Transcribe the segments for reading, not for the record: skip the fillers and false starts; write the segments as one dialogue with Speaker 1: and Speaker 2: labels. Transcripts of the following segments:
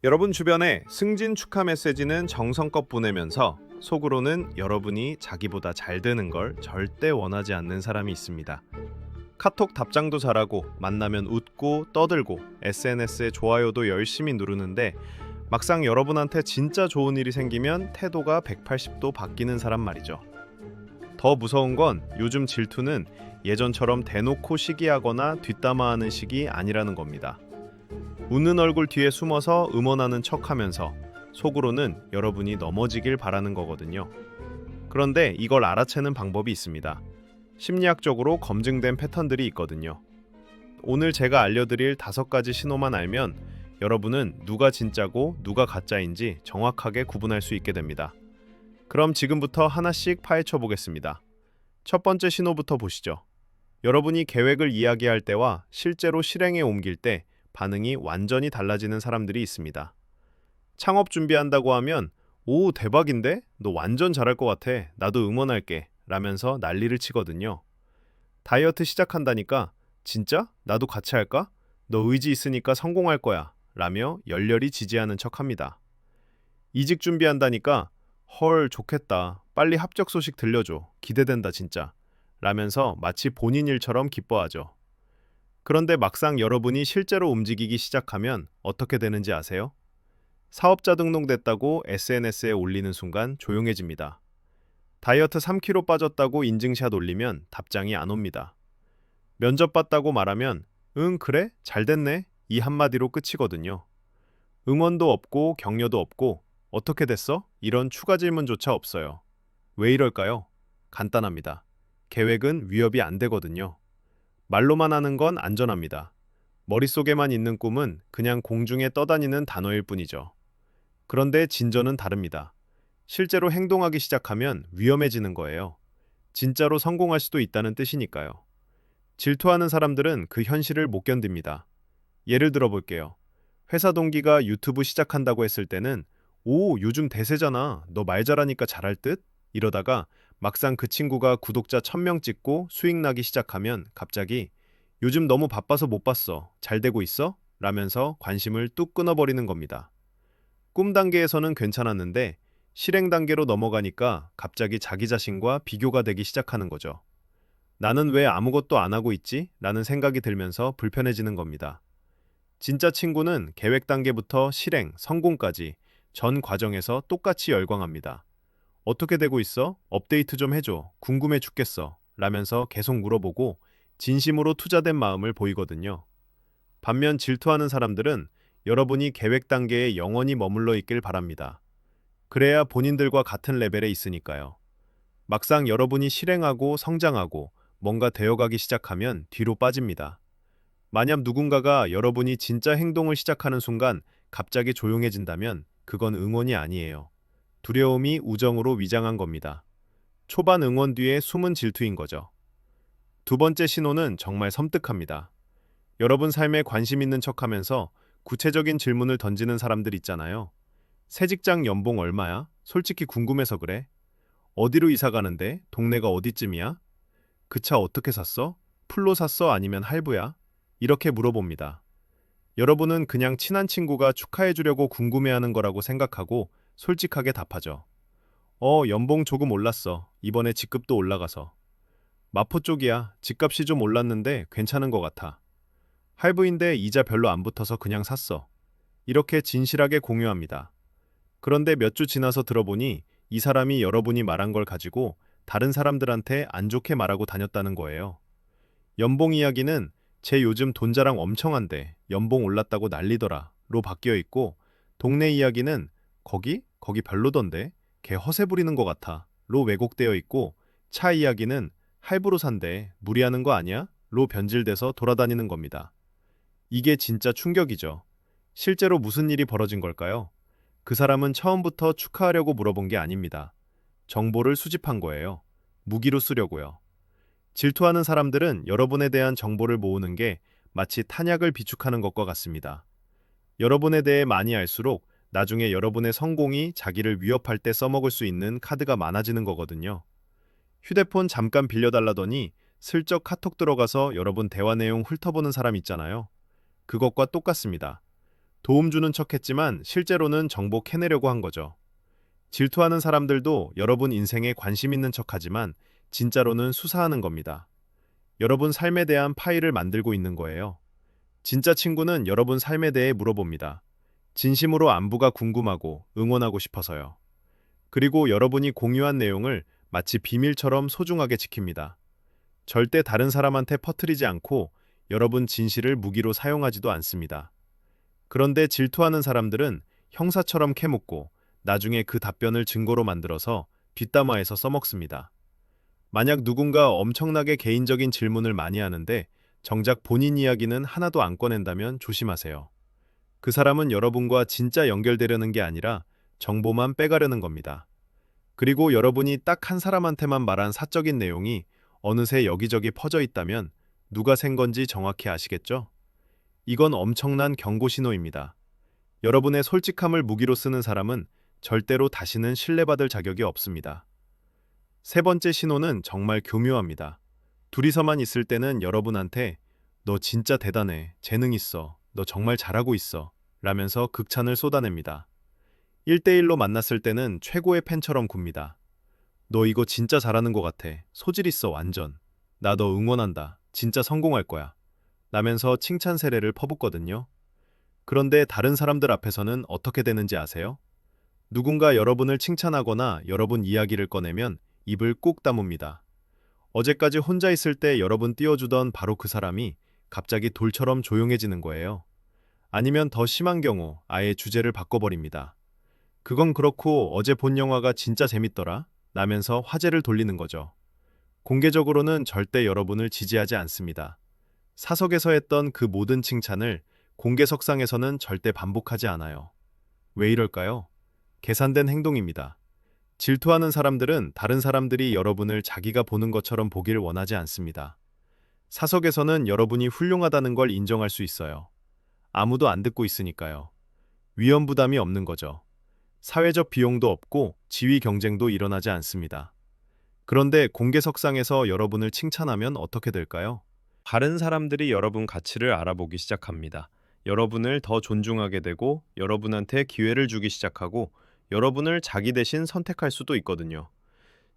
Speaker 1: 여러분 주변에 승진 축하 메시지는 정성껏 보내면서 속으로는 여러분이 자기보다 잘 되는 걸 절대 원하지 않는 사람이 있습니다. 카톡 답장도 잘하고 만나면 웃고 떠들고 SNS에 좋아요도 열심히 누르는데 막상 여러분한테 진짜 좋은 일이 생기면 태도가 180도 바뀌는 사람 말이죠. 더 무서운 건 요즘 질투는 예전처럼 대놓고 시기하거나 뒷담화하는 식이 아니라는 겁니다. 웃는 얼굴 뒤에 숨어서 음원하는 척하면서 속으로는 여러분이 넘어지길 바라는 거거든요. 그런데 이걸 알아채는 방법이 있습니다. 심리학적으로 검증된 패턴들이 있거든요. 오늘 제가 알려드릴 5가지 신호만 알면 여러분은 누가 진짜고 누가 가짜인지 정확하게 구분할 수 있게 됩니다. 그럼 지금부터 하나씩 파헤쳐 보겠습니다. 첫 번째 신호부터 보시죠. 여러분이 계획을 이야기할 때와 실제로 실행에 옮길 때 반응이 완전히 달라지는 사람들이 있습니다. 창업 준비한다고 하면 "오, 대박인데? 너 완전 잘할 것 같아. 나도 응원할게." 라면서 난리를 치거든요. 다이어트 시작한다니까 "진짜? 나도 같이 할까? 너 의지 있으니까 성공할 거야." 라며 열렬히 지지하는 척합니다. 이직 준비한다니까 "헐, 좋겠다. 빨리 합격 소식 들려줘. 기대된다 진짜." 라면서 마치 본인 일처럼 기뻐하죠. 그런데 막상 여러분이 실제로 움직이기 시작하면 어떻게 되는지 아세요? 사업자 등록됐다고 SNS에 올리는 순간 조용해집니다. 다이어트 3kg 빠졌다고 인증샷 올리면 답장이 안 옵니다. 면접 봤다고 말하면 "응, 그래? 잘 됐네." 이 한마디로 끝이거든요. 응원도 없고 격려도 없고 "어떻게 됐어?" 이런 추가 질문조차 없어요. 왜 이럴까요? 간단합니다. 계획은 위협이 안 되거든요. 말로만 하는 건 안전합니다. 머릿속에만 있는 꿈은 그냥 공중에 떠다니는 단어일 뿐이죠. 그런데 진전은 다릅니다. 실제로 행동하기 시작하면 위험해지는 거예요. 진짜로 성공할 수도 있다는 뜻이니까요. 질투하는 사람들은 그 현실을 못 견딥니다. 예를 들어 볼게요. 회사 동기가 유튜브 시작한다고 했을 때는 "오, 요즘 대세잖아. 너 말 잘하니까 잘할 듯?" 이러다가 막상 그 친구가 구독자 1000명 찍고 수익 나기 시작하면 갑자기 "요즘 너무 바빠서 못 봤어. 잘 되고 있어?" 라면서 관심을 뚝 끊어버리는 겁니다. 꿈 단계에서는 괜찮았는데 실행 단계로 넘어가니까 갑자기 자기 자신과 비교가 되기 시작하는 거죠. "나는 왜 아무것도 안 하고 있지?" 라는 생각이 들면서 불편해지는 겁니다. 진짜 친구는 계획 단계부터 실행, 성공까지 전 과정에서 똑같이 열광합니다. "어떻게 되고 있어? 업데이트 좀 해줘. 궁금해 죽겠어." 라면서 계속 물어보고 진심으로 투자된 마음을 보이거든요. 반면 질투하는 사람들은 여러분이 계획 단계에 영원히 머물러 있길 바랍니다. 그래야 본인들과 같은 레벨에 있으니까요. 막상 여러분이 실행하고 성장하고 뭔가 되어가기 시작하면 뒤로 빠집니다. 만약 누군가가 여러분이 진짜 행동을 시작하는 순간 갑자기 조용해진다면 그건 응원이 아니에요. 두려움이 우정으로 위장한 겁니다. 초반 응원 뒤에 숨은 질투인 거죠. 두 번째 신호는 정말 섬뜩합니다. 여러분 삶에 관심 있는 척하면서 구체적인 질문을 던지는 사람들 있잖아요. "새 직장 연봉 얼마야? 솔직히 궁금해서 그래." "어디로 이사 가는데? 동네가 어디쯤이야?" "그 차 어떻게 샀어? 풀로 샀어? 아니면 할부야?" 이렇게 물어봅니다. 여러분은 그냥 친한 친구가 축하해 주려고 궁금해하는 거라고 생각하고 솔직하게 답하죠. 연봉 조금 올랐어. 이번에 직급도 올라가서." "마포 쪽이야. 집값이 좀 올랐는데 괜찮은 것 같아." "할부인데 이자 별로 안 붙어서 그냥 샀어." 이렇게 진실하게 공유합니다. 그런데 몇 주 지나서 들어보니 이 사람이 여러분이 말한 걸 가지고 다른 사람들한테 안 좋게 말하고 다녔다는 거예요. 연봉 이야기는 "쟤 요즘 돈 자랑 엄청 한대. 연봉 올랐다고 난리더라."로 바뀌어 있고, 동네 이야기는 "거기 별로던데. 걔 허세 부리는 것 같아."로 왜곡되어 있고, 차 이야기는 "할부로 산대. 무리하는 거 아니야?" 로 변질돼서 돌아다니는 겁니다. 이게 진짜 충격이죠. 실제로 무슨 일이 벌어진 걸까요? 그 사람은 처음부터 축하하려고 물어본 게 아닙니다. 정보를 수집한 거예요. 무기로 쓰려고요. 질투하는 사람들은 여러분에 대한 정보를 모으는 게 마치 탄약을 비축하는 것과 같습니다. 여러분에 대해 많이 알수록 나중에 여러분의 성공이 자기를 위협할 때 써먹을 수 있는 카드가 많아지는 거거든요. 휴대폰 잠깐 빌려달라더니 슬쩍 카톡 들어가서 여러분 대화 내용 훑어보는 사람 있잖아요. 그것과 똑같습니다. 도움 주는 척 했지만 실제로는 정보 캐내려고 한 거죠. 질투하는 사람들도 여러분 인생에 관심 있는 척 하지만 진짜로는 수사하는 겁니다. 여러분 삶에 대한 파일을 만들고 있는 거예요. 진짜 친구는 여러분 삶에 대해 물어봅니다. 진심으로 안부가 궁금하고 응원하고 싶어서요. 그리고 여러분이 공유한 내용을 마치 비밀처럼 소중하게 지킵니다. 절대 다른 사람한테 퍼뜨리지 않고 여러분 진실을 무기로 사용하지도 않습니다. 그런데 질투하는 사람들은 형사처럼 캐묻고 나중에 그 답변을 증거로 만들어서 뒷담화해서 써먹습니다. 만약 누군가 엄청나게 개인적인 질문을 많이 하는데 정작 본인 이야기는 하나도 안 꺼낸다면 조심하세요. 그 사람은 여러분과 진짜 연결되려는 게 아니라 정보만 빼가려는 겁니다. 그리고 여러분이 딱 한 사람한테만 말한 사적인 내용이 어느새 여기저기 퍼져 있다면 누가 센 건지 정확히 아시겠죠? 이건 엄청난 경고 신호입니다. 여러분의 솔직함을 무기로 쓰는 사람은 절대로 다시는 신뢰받을 자격이 없습니다. 세 번째 신호는 정말 교묘합니다. 둘이서만 있을 때는 여러분한테 너 진짜 대단해, 재능 있어, 너 정말 잘하고 있어 라면서 극찬을 쏟아냅니다. 1대1로 만났을 때는 최고의 팬처럼 굽니다. 너 이거 진짜 잘하는 것 같아, 소질 있어 완전, 나 너 응원한다, 진짜 성공할 거야 라면서 칭찬 세례를 퍼붓거든요. 그런데 다른 사람들 앞에서는 어떻게 되는지 아세요? 누군가 여러분을 칭찬하거나 여러분 이야기를 꺼내면 입을 꾹 다뭅니다. 어제까지 혼자 있을 때 여러분 띄워주던 바로 그 사람이 갑자기 돌처럼 조용해지는 거예요. 아니면 더 심한 경우 아예 주제를 바꿔버립니다. 그건 그렇고 어제 본 영화가 진짜 재밌더라 라면서 화제를 돌리는 거죠. 공개적으로는 절대 여러분을 지지하지 않습니다. 사석에서 했던 그 모든 칭찬을 공개석상에서는 절대 반복하지 않아요. 왜 이럴까요? 계산된 행동입니다. 질투하는 사람들은 다른 사람들이 여러분을 자기가 보는 것처럼 보길 원하지 않습니다. 사석에서는 여러분이 훌륭하다는 걸 인정할 수 있어요. 아무도 안 듣고 있으니까요. 위험 부담이 없는 거죠. 사회적 비용도 없고 지위 경쟁도 일어나지 않습니다. 그런데 공개석상에서 여러분을 칭찬하면 어떻게 될까요? 다른 사람들이 여러분 가치를 알아보기 시작합니다. 여러분을 더 존중하게 되고 여러분한테 기회를 주기 시작하고 여러분을 자기 대신 선택할 수도 있거든요.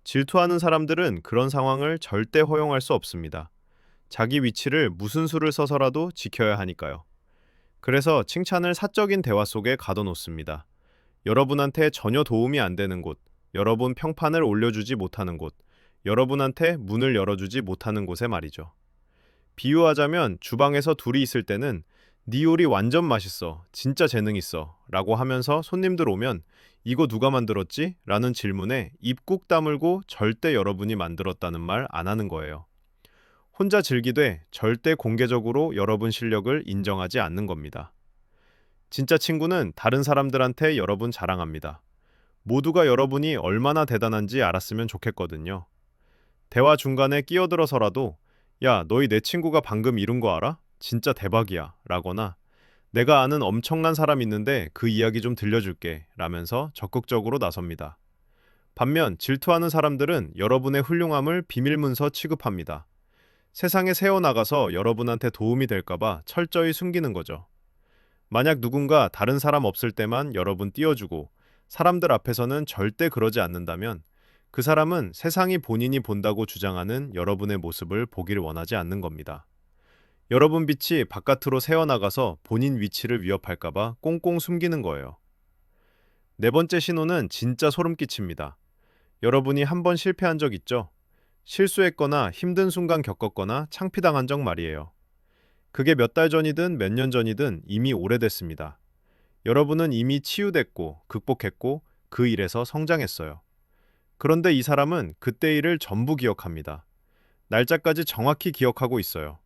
Speaker 1: 질투하는 사람들은 그런 상황을 절대 허용할 수 없습니다. 자기 위치를 무슨 수를 써서라도 지켜야 하니까요. 그래서 칭찬을 사적인 대화 속에 가둬놓습니다. 여러분한테 전혀 도움이 안 되는 곳, 여러분 평판을 올려주지 못하는 곳, 여러분한테 문을 열어주지 못하는 곳에 말이죠. 비유하자면 주방에서 둘이 있을 때는 네 요리 완전 맛있어, 진짜 재능 있어 라고 하면서 손님들 오면 이거 누가 만들었지? 라는 질문에 입 꾹 다물고 절대 여러분이 만들었다는 말 안 하는 거예요. 혼자 즐기되 절대 공개적으로 여러분 실력을 인정하지 않는 겁니다. 진짜 친구는 다른 사람들한테 여러분 자랑합니다. 모두가 여러분이 얼마나 대단한지 알았으면 좋겠거든요. 대화 중간에 끼어들어서라도 야, 너희 내 친구가 방금 이룬 거 알아? 진짜 대박이야 라거나 내가 아는 엄청난 사람 있는데 그 이야기 좀 들려줄게 라면서 적극적으로 나섭니다. 반면 질투하는 사람들은 여러분의 훌륭함을 비밀문서 취급합니다. 세상에 새어나가서 여러분한테 도움이 될까봐 철저히 숨기는 거죠. 만약 누군가 다른 사람 없을 때만 여러분 띄워주고 사람들 앞에서는 절대 그러지 않는다면 그 사람은 세상이 본인이 본다고 주장하는 여러분의 모습을 보길 원하지 않는 겁니다. 여러분 빛이 바깥으로 새어나가서 본인 위치를 위협할까봐 꽁꽁 숨기는 거예요. 네 번째 신호는 진짜 소름 끼칩니다. 여러분이 한 번 실패한 적 있죠? 실수했거나 힘든 순간 겪었거나 창피당한 적 말이에요. 그게 몇 달 전이든 몇 년 전이든 이미 오래됐습니다. 여러분은 이미 치유됐고 극복했고 그 일에서 성장했어요. 그런데 이 사람은 그때 일을 전부 기억합니다. 날짜까지 정확히 기억하고 있어요.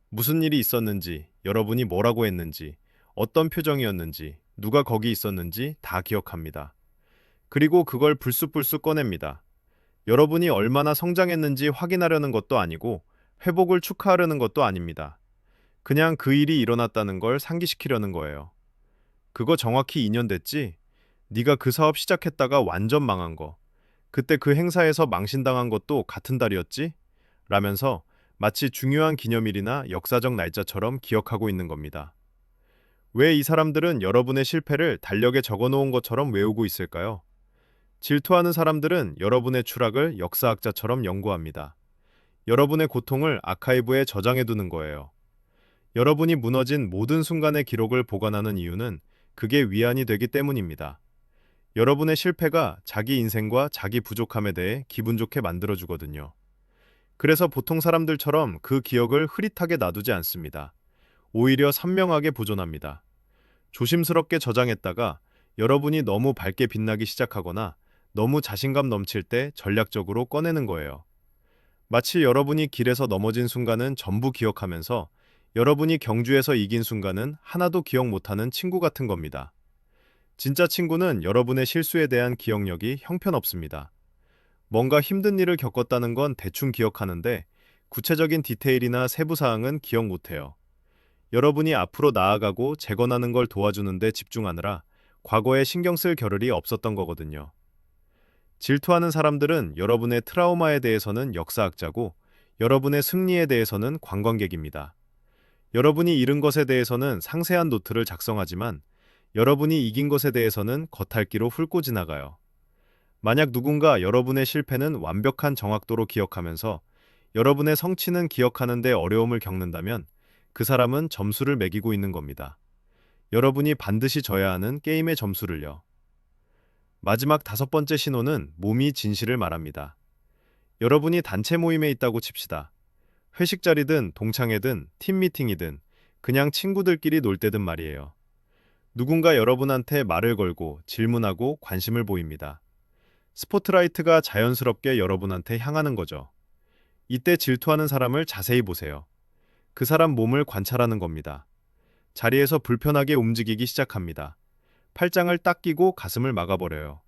Speaker 1: 무슨 일이 있었는지, 여러분이 뭐라고 했는지, 어떤 표정이었는지, 누가 거기 있었는지 다 기억합니다. 그리고 그걸 불쑥불쑥 꺼냅니다. 여러분이 얼마나 성장했는지 확인하려는 것도 아니고 회복을 축하하려는 것도 아닙니다. 그냥 그 일이 일어났다는 걸 상기시키려는 거예요. 그거 정확히 2년 됐지? 네가 그 사업 시작했다가 완전 망한 거. 그때 그 행사에서 망신당한 것도 같은 달이었지? 라면서 마치 중요한 기념일이나 역사적 날짜처럼 기억하고 있는 겁니다. 왜 이 사람들은 여러분의 실패를 달력에 적어 놓은 것처럼 외우고 있을까요? 질투하는 사람들은 여러분의 추락을 역사학자처럼 연구합니다. 여러분의 고통을 아카이브에 저장해 두는 거예요. 여러분이 무너진 모든 순간의 기록을 보관하는 이유는 그게 위안이 되기 때문입니다. 여러분의 실패가 자기 인생과 자기 부족함에 대해 기분 좋게 만들어주거든요. 그래서 보통 사람들처럼 그 기억을 흐릿하게 놔두지 않습니다. 오히려 선명하게 보존합니다. 조심스럽게 저장했다가 여러분이 너무 밝게 빛나기 시작하거나 너무 자신감 넘칠 때 전략적으로 꺼내는 거예요. 마치 여러분이 길에서 넘어진 순간은 전부 기억하면서 여러분이 경주에서 이긴 순간은 하나도 기억 못하는 친구 같은 겁니다. 진짜 친구는 여러분의 실수에 대한 기억력이 형편없습니다. 뭔가 힘든 일을 겪었다는 건 대충 기억하는데 구체적인 디테일이나 세부 사항은 기억 못해요. 여러분이 앞으로 나아가고 재건하는 걸 도와주는 데 집중하느라 과거에 신경 쓸 겨를이 없었던 거거든요. 질투하는 사람들은 여러분의 트라우마에 대해서는 역사학자고 여러분의 승리에 대해서는 관광객입니다. 여러분이 잃은 것에 대해서는 상세한 노트를 작성하지만 여러분이 이긴 것에 대해서는 겉핥기로 훑고 지나가요. 만약 누군가 여러분의 실패는 완벽한 정확도로 기억하면서 여러분의 성취는 기억하는데 어려움을 겪는다면 그 사람은 점수를 매기고 있는 겁니다. 여러분이 반드시 져야 하는 게임의 점수를요. 마지막 다섯 번째 신호는 몸이 진실을 말합니다. 여러분이 단체 모임에 있다고 칩시다. 회식 자리든 동창회든 팀 미팅이든 그냥 친구들끼리 놀 때든 말이에요. 누군가 여러분한테 말을 걸고 질문하고 관심을 보입니다. 스포트라이트가 자연스럽게 여러분한테 향하는 거죠. 이때 질투하는 사람을 자세히 보세요. 그 사람 몸을 관찰하는 겁니다. 자리에서 불편하게 움직이기 시작합니다. 팔짱을 딱 끼고 가슴을 막아버려요.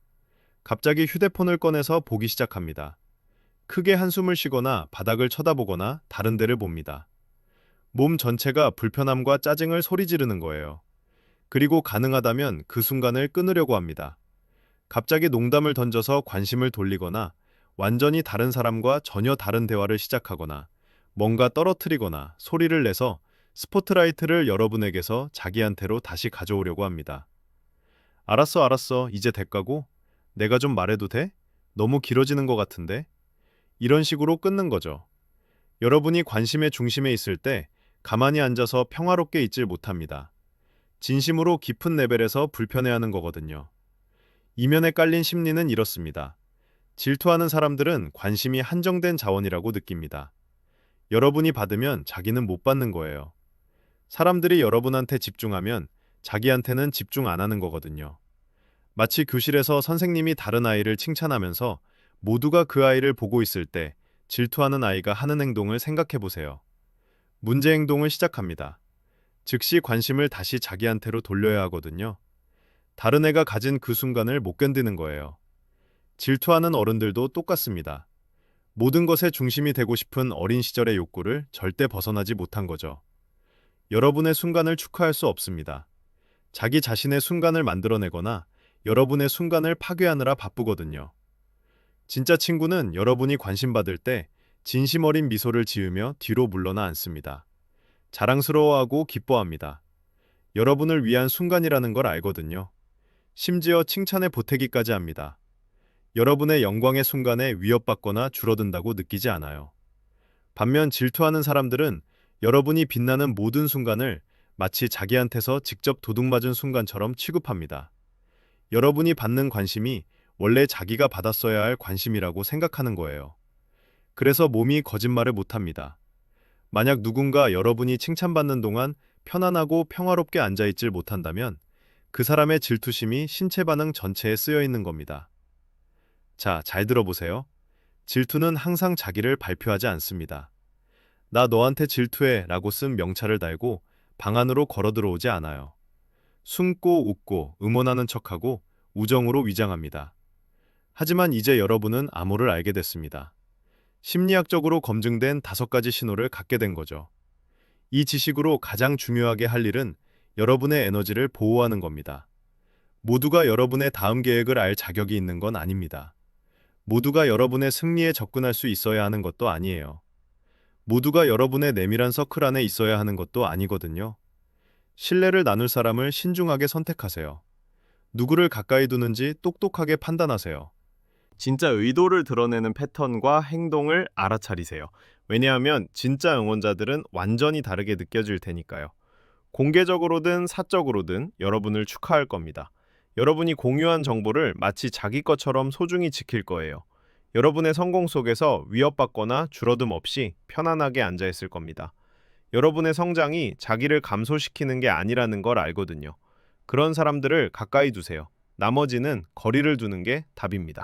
Speaker 1: 갑자기 휴대폰을 꺼내서 보기 시작합니다. 크게 한숨을 쉬거나 바닥을 쳐다보거나 다른 데를 봅니다. 몸 전체가 불편함과 짜증을 소리 지르는 거예요. 그리고 가능하다면 그 순간을 끊으려고 합니다. 갑자기 농담을 던져서 관심을 돌리거나 완전히 다른 사람과 전혀 다른 대화를 시작하거나 뭔가 떨어뜨리거나 소리를 내서 스포트라이트를 여러분에게서 자기한테로 다시 가져오려고 합니다. 알았어, 알았어. 이제 됐가고? 내가 좀 말해도 돼? 너무 길어지는 것 같은데? 이런 식으로 끊는 거죠. 여러분이 관심의 중심에 있을 때 가만히 앉아서 평화롭게 있질 못합니다. 진심으로 깊은 레벨에서 불편해하는 거거든요. 이면에 깔린 심리는 이렇습니다. 질투하는 사람들은 관심이 한정된 자원이라고 느낍니다. 여러분이 받으면 자기는 못 받는 거예요. 사람들이 여러분한테 집중하면 자기한테는 집중 안 하는 거거든요. 마치 교실에서 선생님이 다른 아이를 칭찬하면서 모두가 그 아이를 보고 있을 때 질투하는 아이가 하는 행동을 생각해 보세요. 문제 행동을 시작합니다. 즉시 관심을 다시 자기한테로 돌려야 하거든요. 다른 애가 가진 그 순간을 못 견디는 거예요. 질투하는 어른들도 똑같습니다. 모든 것의 중심이 되고 싶은 어린 시절의 욕구를 절대 벗어나지 못한 거죠. 여러분의 순간을 축하할 수 없습니다. 자기 자신의 순간을 만들어내거나 여러분의 순간을 파괴하느라 바쁘거든요. 진짜 친구는 여러분이 관심받을 때 진심 어린 미소를 지으며 뒤로 물러나 앉습니다. 자랑스러워하고 기뻐합니다. 여러분을 위한 순간이라는 걸 알거든요. 심지어 칭찬에 보태기까지 합니다. 여러분의 영광의 순간에 위협받거나 줄어든다고 느끼지 않아요. 반면 질투하는 사람들은 여러분이 빛나는 모든 순간을 마치 자기한테서 직접 도둑맞은 순간처럼 취급합니다. 여러분이 받는 관심이 원래 자기가 받았어야 할 관심이라고 생각하는 거예요. 그래서 몸이 거짓말을 못합니다. 만약 누군가 여러분이 칭찬받는 동안 편안하고 평화롭게 앉아있질 못한다면 그 사람의 질투심이 신체 반응 전체에 쓰여 있는 겁니다. 자, 잘 들어보세요. 질투는 항상 자기를 발표하지 않습니다. 나 너한테 질투해 라고 쓴 명찰을 달고 방 안으로 걸어 들어오지 않아요. 숨고 웃고 응원하는 척하고 우정으로 위장합니다. 하지만 이제 여러분은 암호를 알게 됐습니다. 심리학적으로 검증된 5가지 신호를 갖게 된 거죠. 이 지식으로 가장 중요하게 할 일은 여러분의 에너지를 보호하는 겁니다. 모두가 여러분의 다음 계획을 알 자격이 있는 건 아닙니다. 모두가 여러분의 승리에 접근할 수 있어야 하는 것도 아니에요. 모두가 여러분의 내밀한 서클 안에 있어야 하는 것도 아니거든요. 신뢰를 나눌 사람을 신중하게 선택하세요. 누구를 가까이 두는지 똑똑하게 판단하세요. 진짜 의도를 드러내는 패턴과 행동을 알아차리세요. 왜냐하면 진짜 응원자들은 완전히 다르게 느껴질 테니까요. 공개적으로든 사적으로든 여러분을 축하할 겁니다. 여러분이 공유한 정보를 마치 자기 것처럼 소중히 지킬 거예요. 여러분의 성공 속에서 위협받거나 줄어듦 없이 편안하게 앉아 있을 겁니다. 여러분의 성장이 자기를 감소시키는 게 아니라는 걸 알거든요. 그런 사람들을 가까이 두세요. 나머지는 거리를 두는 게 답입니다.